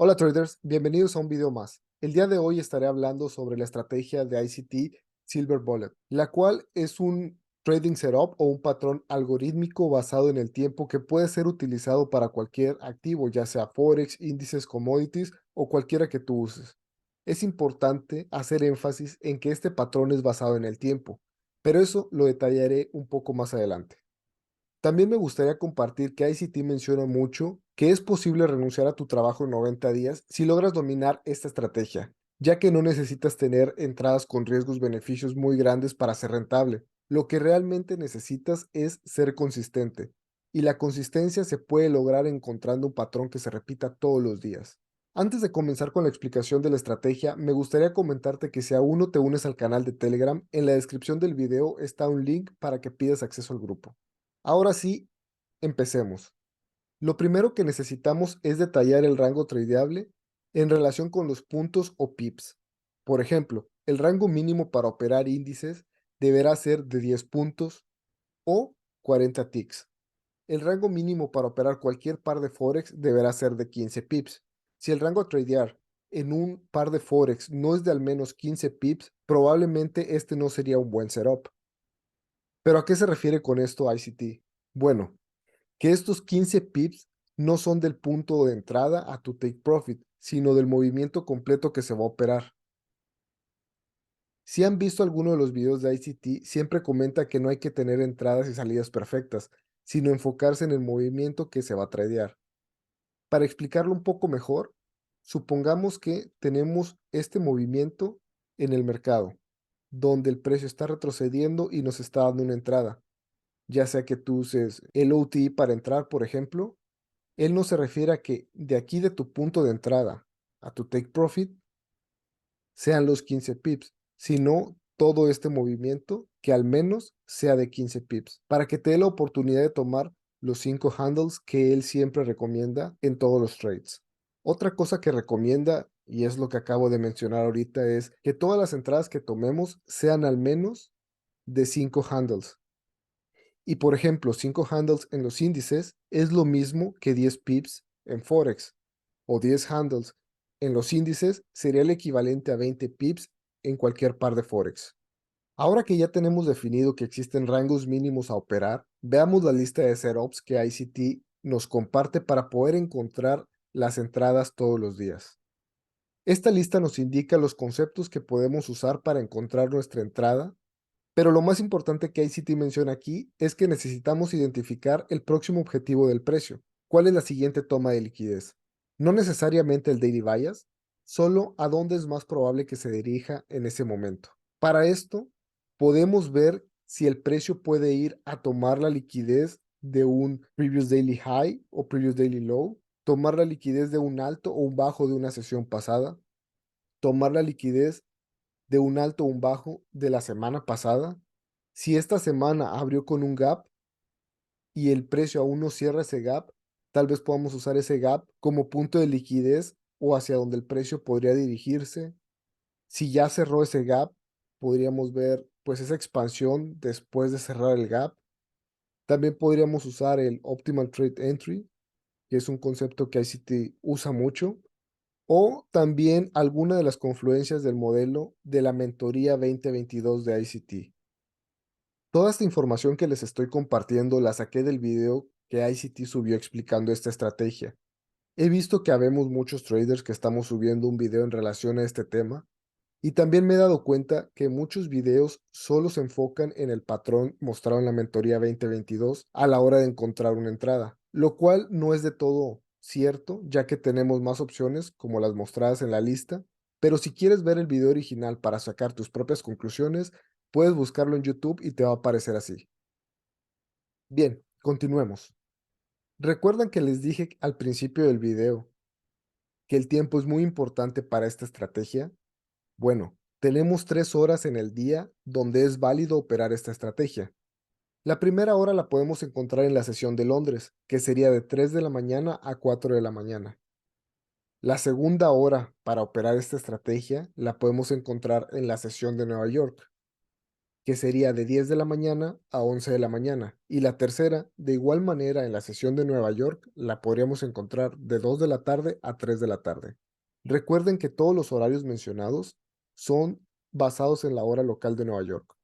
Hola traders, bienvenidos a un video más. El día de hoy estaré hablando sobre la estrategia de ICT Silver Bullet, la cual es un trading setup o un patrón algorítmico basado en el tiempo que puede ser utilizado para cualquier activo, ya sea Forex, índices, commodities o cualquiera que tú uses. Es importante hacer énfasis en que este patrón es basado en el tiempo, pero eso lo detallaré un poco más adelante. También me gustaría compartir que ICT menciona mucho que es posible renunciar a tu trabajo en 90 días si logras dominar esta estrategia, ya que no necesitas tener entradas con riesgos-beneficios muy grandes para ser rentable. Lo que realmente necesitas es ser consistente, y la consistencia se puede lograr encontrando un patrón que se repita todos los días. Antes de comenzar con la explicación de la estrategia, me gustaría comentarte que si aún no te unes al canal de Telegram, en la descripción del video está un link para que pidas acceso al grupo. Ahora sí, empecemos. Lo primero que necesitamos es detallar el rango tradeable en relación con los puntos o pips. Por ejemplo, el rango mínimo para operar índices deberá ser de 10 puntos o 40 ticks. El rango mínimo para operar cualquier par de Forex deberá ser de 15 pips. Si el rango a tradear en un par de Forex no es de al menos 15 pips, probablemente este no sería un buen setup. ¿Pero a qué se refiere con esto ICT? Bueno, que estos 15 pips no son del punto de entrada a tu take profit, sino del movimiento completo que se va a operar. Si han visto alguno de los videos de ICT, siempre comenta que no hay que tener entradas y salidas perfectas, sino enfocarse en el movimiento que se va a tradear. Para explicarlo un poco mejor, supongamos que tenemos este movimiento en el mercado, donde el precio está retrocediendo y nos está dando una entrada, ya sea que tú uses el OTI para entrar, por ejemplo. Él no se refiere a que de aquí de tu punto de entrada a tu take profit sean los 15 pips, sino todo este movimiento que al menos sea de 15 pips, para que te dé la oportunidad de tomar los 5 handles que él siempre recomienda en todos los trades. Otra cosa que recomienda, y es lo que acabo de mencionar ahorita, es que todas las entradas que tomemos sean al menos de 5 handles. Y por ejemplo, 5 handles en los índices es lo mismo que 10 pips en Forex, o 10 handles en los índices sería el equivalente a 20 pips en cualquier par de Forex. Ahora que ya tenemos definido que existen rangos mínimos a operar, veamos la lista de setups que ICT nos comparte para poder encontrar las entradas todos los días. Esta lista nos indica los conceptos que podemos usar para encontrar nuestra entrada, pero lo más importante que ICT menciona aquí es que necesitamos identificar el próximo objetivo del precio. ¿Cuál es la siguiente toma de liquidez? No necesariamente el daily bias, solo a dónde es más probable que se dirija en ese momento. Para esto, podemos ver si el precio puede ir a tomar la liquidez de un previous daily high o previous daily low, tomar la liquidez de un alto o un bajo de una sesión pasada, tomar la liquidez de un alto o un bajo de la semana pasada. Si esta semana abrió con un gap y el precio aún no cierra ese gap, tal vez podamos usar ese gap como punto de liquidez o hacia donde el precio podría dirigirse. Si ya cerró ese gap, podríamos ver pues esa expansión después de cerrar el gap. También podríamos usar el Optimal Trade Entry, que es un concepto que ICT usa mucho, o también alguna de las confluencias del modelo de la mentoría 2022 de ICT. Toda esta información que les estoy compartiendo la saqué del video que ICT subió explicando esta estrategia. He visto que habemos muchos traders que estamos subiendo un video en relación a este tema, y también me he dado cuenta que muchos videos solo se enfocan en el patrón mostrado en la mentoría 2022 a la hora de encontrar una entrada, lo cual no es de todo cierto, ya que tenemos más opciones como las mostradas en la lista, pero si quieres ver el video original para sacar tus propias conclusiones, puedes buscarlo en YouTube y te va a aparecer así. Bien, continuemos. ¿Recuerdan que les dije al principio del video que el tiempo es muy importante para esta estrategia? Bueno, tenemos 3 horas en el día donde es válido operar esta estrategia. La primera hora la podemos encontrar en la sesión de Londres, que sería de 3 de la mañana a 4 de la mañana. La segunda hora para operar esta estrategia la podemos encontrar en la sesión de Nueva York, que sería de 10 de la mañana a 11 de la mañana. Y la tercera, de igual manera, en la sesión de Nueva York, la podríamos encontrar de 2 de la tarde a 3 de la tarde. Recuerden que todos los horarios mencionados son basados en la hora local de Nueva York.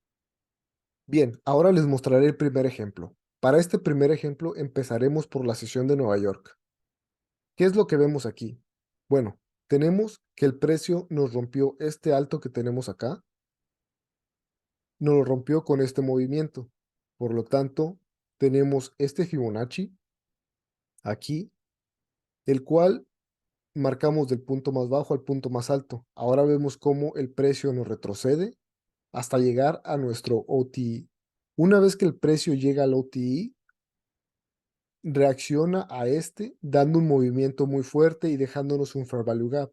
Bien, ahora les mostraré el primer ejemplo. Para este primer ejemplo empezaremos por la sesión de Nueva York. ¿Qué es lo que vemos aquí? Bueno, tenemos que el precio nos rompió este alto que tenemos acá, nos lo rompió con este movimiento. Por lo tanto, tenemos este Fibonacci aquí, el cual marcamos del punto más bajo al punto más alto. Ahora vemos cómo el precio nos retrocede hasta llegar a nuestro OTI. Una vez que el precio llega al OTI, reacciona a este dando un movimiento muy fuerte y dejándonos un Fair Value Gap.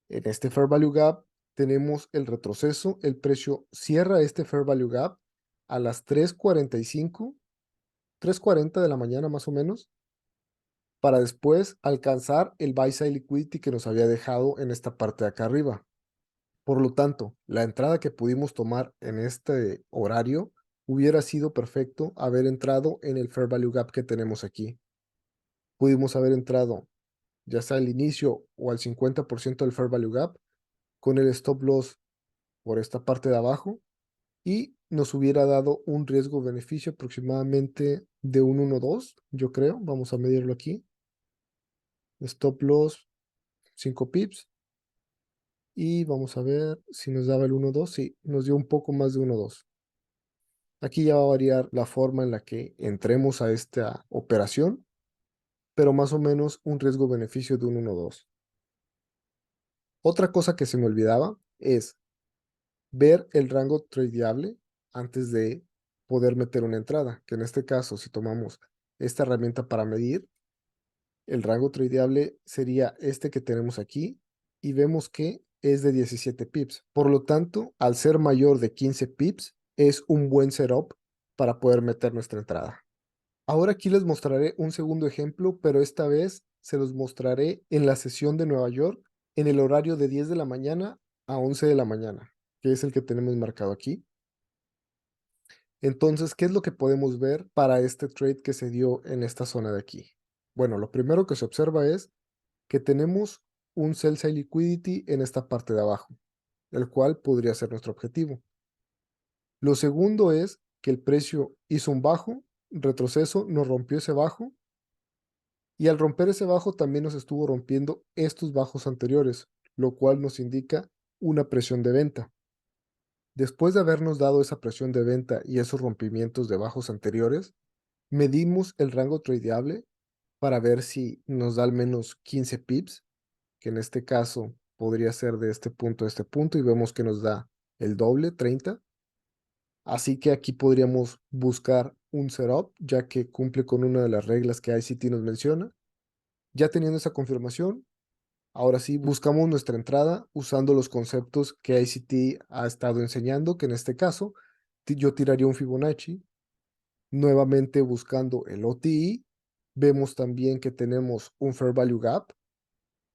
En este Fair Value Gap tenemos el retroceso, el precio cierra este Fair Value Gap a las 3:45, 3:40 de la mañana más o menos, para después alcanzar el Buy Side Liquidity que nos había dejado en esta parte de acá arriba. Por lo tanto, la entrada que pudimos tomar en este horario hubiera sido perfecto haber entrado en el Fair Value Gap que tenemos aquí. Pudimos haber entrado ya sea al inicio o al 50% del Fair Value Gap con el Stop Loss por esta parte de abajo y nos hubiera dado un riesgo-beneficio aproximadamente de un 1.2, yo creo. Vamos a medirlo aquí. Stop Loss 5 pips y vamos a ver si nos daba el 1.2. Sí, nos dio un poco más de 1.2. Aquí ya va a variar la forma en la que entremos a esta operación, pero más o menos un riesgo-beneficio de un 1.2. Otra cosa que se me olvidaba es ver el rango tradeable antes de poder meter una entrada, que en este caso, si tomamos esta herramienta para medir, el rango tradeable sería este que tenemos aquí y vemos que es de 17 pips. Por lo tanto, al ser mayor de 15 pips, es un buen setup para poder meter nuestra entrada. Ahora aquí les mostraré un segundo ejemplo, pero esta vez se los mostraré en la sesión de Nueva York en el horario de 10 de la mañana a 11 de la mañana, que es el que tenemos marcado aquí. Entonces, ¿qué es lo que podemos ver para este trade que se dio en esta zona de aquí? Bueno, lo primero que se observa es que tenemos un sell side liquidity en esta parte de abajo, el cual podría ser nuestro objetivo. Lo segundo es que el precio hizo un bajo, retroceso, nos rompió ese bajo y al romper ese bajo también nos estuvo rompiendo estos bajos anteriores, lo cual nos indica una presión de venta. Después de habernos dado esa presión de venta y esos rompimientos de bajos anteriores, medimos el rango tradeable para ver si nos da al menos 15 pips, que en este caso podría ser de este punto a este punto, y vemos que nos da el doble, 30. Así que aquí podríamos buscar un setup, ya que cumple con una de las reglas que ICT nos menciona. Ya teniendo esa confirmación, ahora sí buscamos nuestra entrada usando los conceptos que ICT ha estado enseñando, que en este caso yo tiraría un Fibonacci, nuevamente buscando el OTI. Vemos también que tenemos un Fair Value Gap.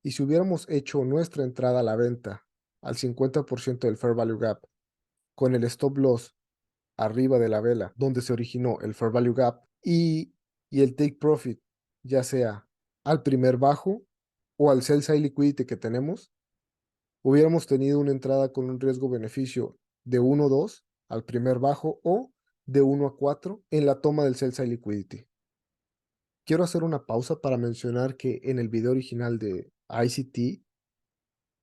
Y si hubiéramos hecho nuestra entrada a la venta al 50% del Fair Value Gap con el Stop Loss arriba de la vela donde se originó el Fair Value Gap y el Take Profit, ya sea al primer bajo o al Sell Side Liquidity que tenemos, hubiéramos tenido una entrada con un riesgo-beneficio de 1-2 al primer bajo o de 1-4 en la toma del Sell Side Liquidity. Quiero hacer una pausa para mencionar que en el video original de ICT,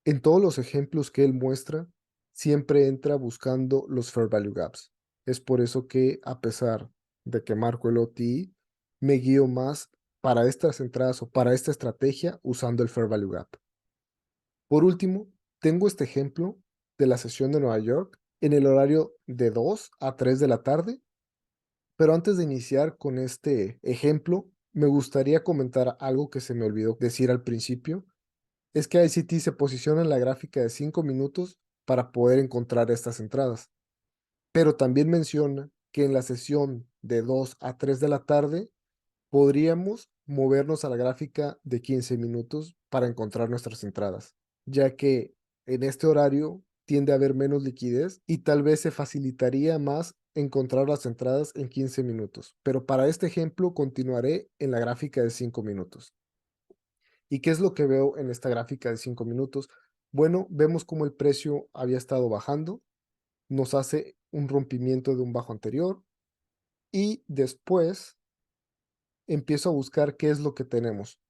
en todos los ejemplos que él muestra, siempre entra buscando los Fair Value Gaps. Es por eso que, a pesar de que marco el OTI, me guío más para estas entradas o para esta estrategia usando el Fair Value Gap. Por último, tengo este ejemplo de la sesión de Nueva York en el horario de 2 a 3 de la tarde, pero antes de iniciar con este ejemplo, me gustaría comentar algo que se me olvidó decir al principio, es que ICT se posiciona en la gráfica de 5 minutos para poder encontrar estas entradas, pero también menciona que en la sesión de 2 a 3 de la tarde podríamos movernos a la gráfica de 15 minutos para encontrar nuestras entradas, ya que en este horario tiende a haber menos liquidez y tal vez se facilitaría más encontrar las entradas en 15 minutos. Pero para este ejemplo continuaré en la gráfica de 5 minutos. ¿Y qué es lo que veo en esta gráfica de 5 minutos? Bueno, vemos como el precio había estado bajando, nos hace un rompimiento de un bajo anterior y después empiezo a buscar qué es lo que tenemos.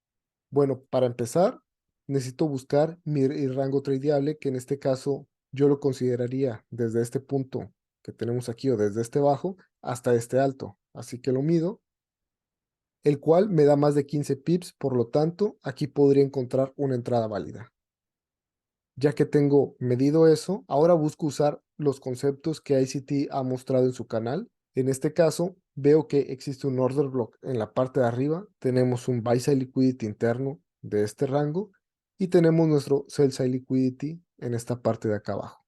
Bueno, para empezar, necesito buscar mi rango tradeable, que en este caso yo lo consideraría desde este punto que tenemos aquí o desde este bajo hasta este alto. Así que lo mido, el cual me da más de 15 pips, por lo tanto, aquí podría encontrar una entrada válida. Ya que tengo medido eso, ahora busco usar los conceptos que ICT ha mostrado en su canal. En este caso, veo que existe un order block en la parte de arriba, tenemos un buy side liquidity interno de este rango y tenemos nuestro sell side liquidity en esta parte de acá abajo.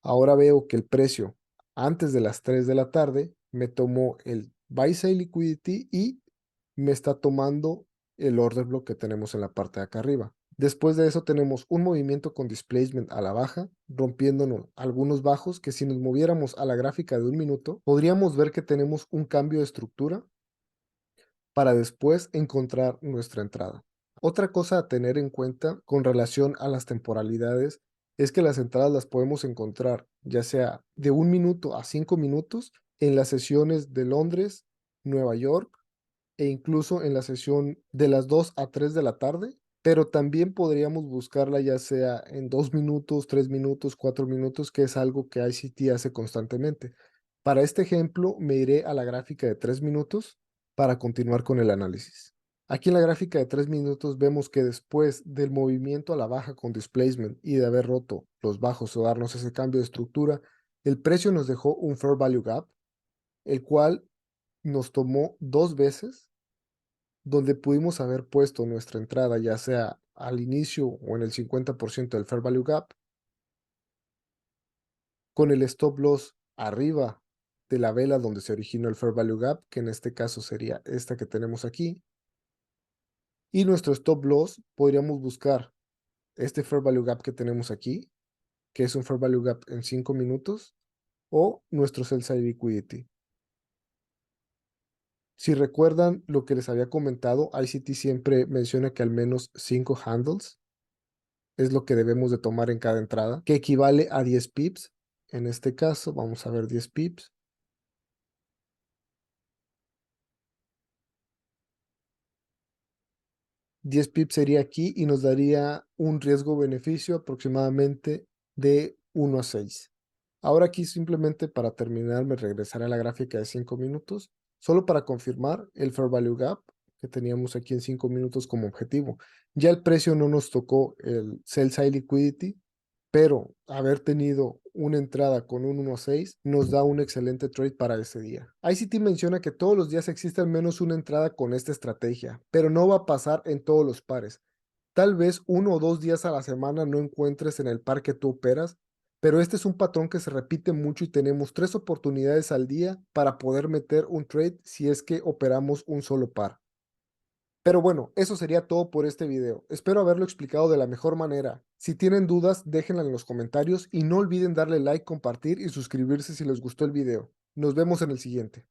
Ahora veo que el precio antes de las 3 de la tarde me tomó el buy side liquidity y me está tomando el order block que tenemos en la parte de acá arriba. Después de eso tenemos un movimiento con displacement a la baja, rompiéndonos algunos bajos que si nos moviéramos a la gráfica de un minuto, podríamos ver que tenemos un cambio de estructura para después encontrar nuestra entrada. Otra cosa a tener en cuenta con relación a las temporalidades es que las entradas las podemos encontrar ya sea de un minuto a 5 minutos en las sesiones de Londres, Nueva York e incluso en la sesión de las 2 a 3 de la tarde, pero también podríamos buscarla ya sea en 2 minutos, 3 minutos, 4 minutos, que es algo que ICT hace constantemente. Para este ejemplo, me iré a la gráfica de 3 minutos para continuar con el análisis. Aquí en la gráfica de 3 minutos vemos que después del movimiento a la baja con displacement y de haber roto los bajos o darnos ese cambio de estructura, el precio nos dejó un fair value gap, el cual nos tomó 2 veces, donde pudimos haber puesto nuestra entrada ya sea al inicio o en el 50% del fair value gap, con el stop loss arriba de la vela donde se originó el fair value gap, que en este caso sería esta que tenemos aquí, y nuestro stop loss podríamos buscar este fair value gap que tenemos aquí, que es un fair value gap en 5 minutos, o nuestro sell side liquidity. Si recuerdan lo que les había comentado, ICT siempre menciona que al menos 5 handles es lo que debemos de tomar en cada entrada, que equivale a 10 pips. En este caso, vamos a ver 10 pips. 10 pips sería aquí y nos daría un riesgo-beneficio aproximadamente de 1 a 6. Ahora aquí simplemente para terminar me regresaré a la gráfica de 5 minutos, solo para confirmar el Fair Value Gap que teníamos aquí en 5 minutos como objetivo. Ya el precio no nos tocó el Sell Side Liquidity, pero haber tenido una entrada con un 1.6 nos da un excelente trade para ese día. ICT menciona que todos los días existe al menos una entrada con esta estrategia, pero no va a pasar en todos los pares. Tal vez 1 o 2 días a la semana no encuentres en el par que tú operas, pero este es un patrón que se repite mucho y tenemos 3 oportunidades al día para poder meter un trade si es que operamos un solo par. Pero bueno, eso sería todo por este video. Espero haberlo explicado de la mejor manera. Si tienen dudas, déjenla en los comentarios y no olviden darle like, compartir y suscribirse si les gustó el video. Nos vemos en el siguiente.